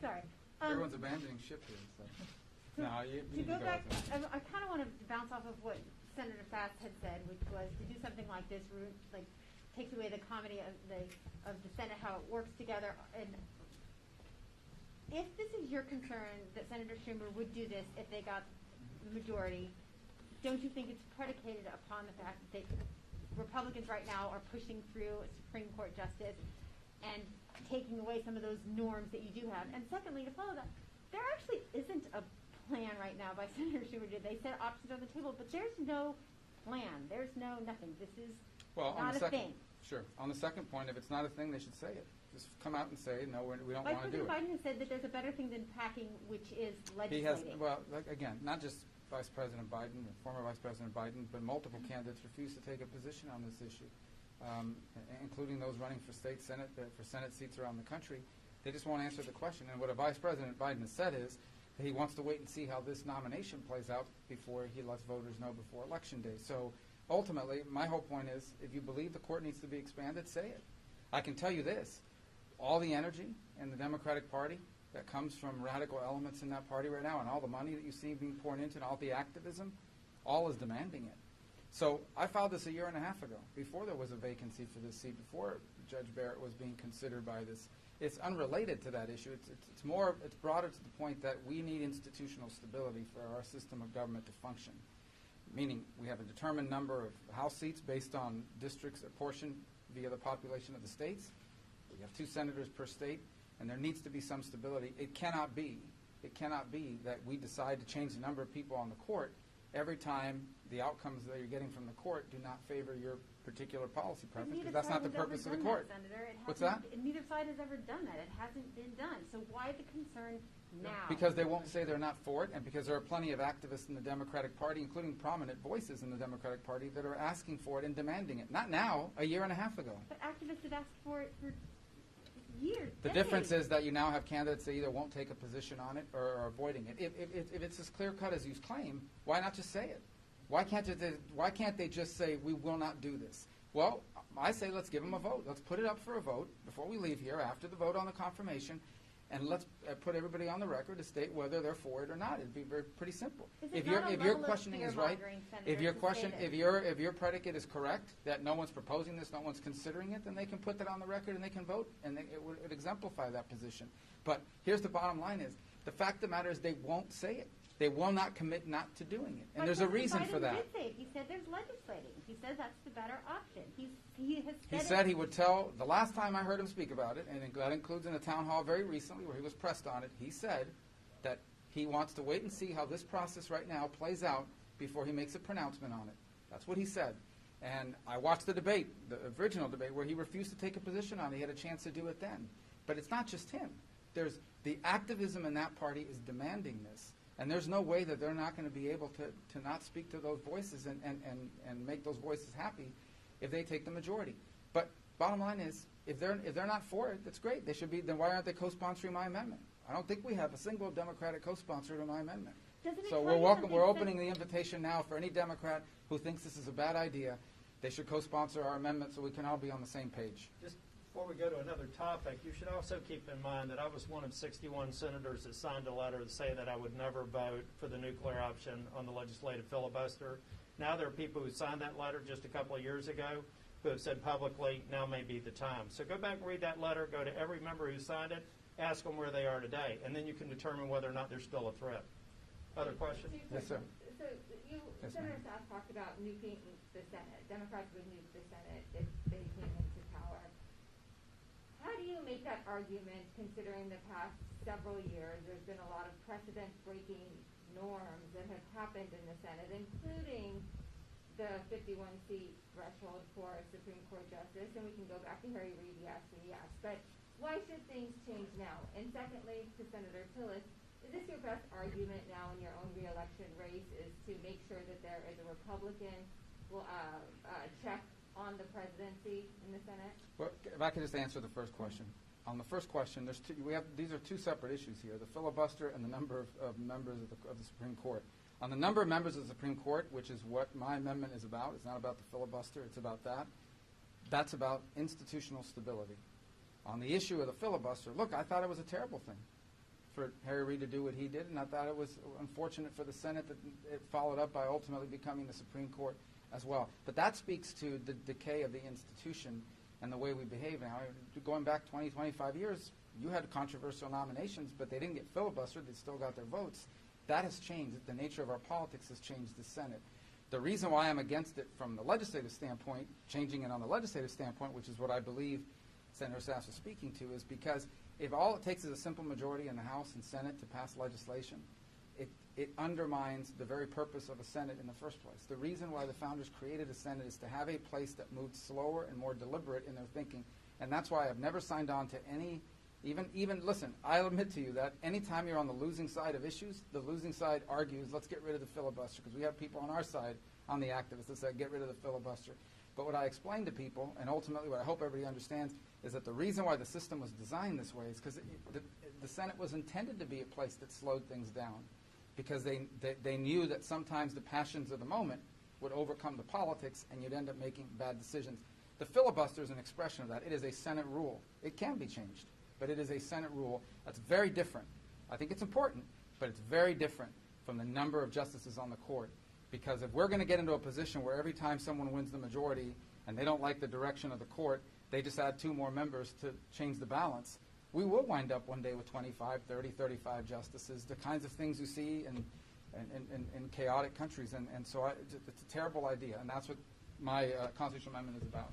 Sorry. Everyone's abandoning ship here. So. No, you To need go to go back, with it. I kind of want to bounce off of what Senator Fast had said, which was to do something like this, like takes away the comedy of the Senate, how it works together. And if this is your concern that Senator Schumer would do this if they got the majority, don't you think it's predicated upon the fact that Republicans right now are pushing through a Supreme Court justice and taking away some of those norms that you do have? And secondly, to follow that, there actually isn't a plan right now by Senator Schumer. They said options on the table, but there's no plan. There's no nothing. This is not a thing. Sure. On the second point, if it's not a thing, they should say it. Just come out and say, no, we don't want to do it. Vice President Biden has said that there's a better thing than packing, which is legislating. He has, well, again, not just Vice President Biden, or former Vice President Biden, but multiple candidates refuse to take a position on this issue, including those running for state Senate, for Senate seats around the country. They just won't answer the question. And what a Vice President Biden has said is that he wants to wait and see how this nomination plays out before he lets voters know before Election Day. So ultimately, my whole point is, if you believe the court needs to be expanded, say it. I can tell you this. All the energy in the Democratic Party that comes from radical elements in that party right now, and all the money that you see being poured into it, and all the activism, all is demanding it. So I filed this 1.5 years ago, before there was a vacancy for this seat, before Judge Barrett was being considered by this. It's unrelated to that issue. It's broader to the point that we need institutional stability for our system of government to function. Meaning we have a determined number of House seats based on districts apportioned via the population of the states. We have 2 senators per state, and there needs to be some stability. It cannot be that we decide to change the number of people on the court every time the outcomes that you're getting from the court do not favor your particular policy preference, because that's not the purpose of the court. What's that? Neither side has ever done that. It hasn't been done. So why the concern now? Because they won't say they're not for it, and because there are plenty of activists in the Democratic Party, including prominent voices in the Democratic Party, that are asking for it and demanding it. Not now, 1.5 years ago. But activists have asked for it for years. The difference is that you now have candidates that either won't take a position on it or are avoiding it. If it's as clear-cut as you claim, why not just say it? Why can't they just say, we will not do this? Well, I say let's give them a vote. Let's put it up for a vote before we leave here, after the vote on the confirmation, and let's put everybody on the record to state whether they're for it or not. It'd be pretty simple. If your questioning is right, if your predicate is correct, that no one's proposing this, no one's considering it, then they can put that on the record and they can vote, and it would exemplify that position. But here's the bottom line: is the fact of the matter is they won't say it. They will not commit not to doing it, and there's a reason for that. Did say it. He said there's legislating. He says that's the better option. He said he would tell, the last time I heard him speak about it, and that includes in a town hall very recently where he was pressed on it, he said that he wants to wait and see how this process right now plays out before he makes a pronouncement on it. That's what he said. And I watched the debate, the original debate, where he refused to take a position on it. He had a chance to do it then. But it's not just him. There's the activism in that party is demanding this. And there's no way that they're not going to be able to not speak to those voices and make those voices happy if they take the majority. But bottom line is, if they're not for it, that's great. They should be. Then why aren't they co-sponsoring my amendment? I don't think we have a single Democratic co-sponsor to my amendment. So we're opening the invitation now for any Democrat who thinks this is a bad idea. They should co-sponsor our amendment so we can all be on the same page. Just before we go to another topic, you should also keep in mind that I was one of 61 senators that signed a letter to say that I would never vote for the nuclear option on the legislative filibuster. Now there are people who signed that letter just a couple of years ago who have said publicly, now may be the time. So go back and read that letter, go to every member who signed it, ask them where they are today, and then you can determine whether or not they're still a threat. Other questions? Yes, sir. So Senator South talked about nuking the Senate. Democrats would nuke the Senate if they came into power. How do you make that argument, considering the past several years there's been a lot of precedent-breaking norms that have happened in the Senate, including the 51-seat threshold for a Supreme Court justice, and we can go back to Harry Reid, yes and yes. But why should things change now? And secondly, to Senator Tillis, is this your best argument now in your own re-election race, is to make sure that there is a Republican check on the presidency in the Senate? Well, if I could just answer the first question. On the first question, these are two separate issues here: the filibuster and the number of members of the Supreme Court. On the number of members of the Supreme Court, which is what my amendment is about, it's not about the filibuster, it's about that. That's about institutional stability. On the issue of the filibuster, look, I thought it was a terrible thing for Harry Reid to do what he did, and I thought it was unfortunate for the Senate that it followed up by ultimately becoming the Supreme Court as well. But that speaks to the decay of the institution and the way we behave now. Going back 20, 25 years, you had controversial nominations, but they didn't get filibustered. They still got their votes. That has changed. The nature of our politics has changed the Senate. The reason why I'm against it from the legislative standpoint, changing it on the legislative standpoint, which is what I believe Senator Sass was speaking to, is because if all it takes is a simple majority in the House and Senate to pass legislation, it undermines the very purpose of a Senate in the first place. The reason why the founders created a Senate is to have a place that moved slower and more deliberate in their thinking. And that's why I've never signed on to any, even listen, I'll admit to you that anytime you're on the losing side of issues, the losing side argues, let's get rid of the filibuster, because we have people on our side, on the activists, that say, get rid of the filibuster. But what I explain to people, and ultimately what I hope everybody understands, is that the reason why the system was designed this way is because the Senate was intended to be a place that slowed things down, because they knew that sometimes the passions of the moment would overcome the politics and you'd end up making bad decisions. The filibuster is an expression of that. It is a Senate rule. It can be changed, but it is a Senate rule that's very different. I think it's important, but it's very different from the number of justices on the court. Because if we're going to get into a position where every time someone wins the majority and they don't like the direction of the court, they just add 2 more members to change the balance, we will wind up one day with 25, 30, 35 justices, the kinds of things you see in chaotic countries. And so it's a terrible idea, and that's what my constitutional amendment is about.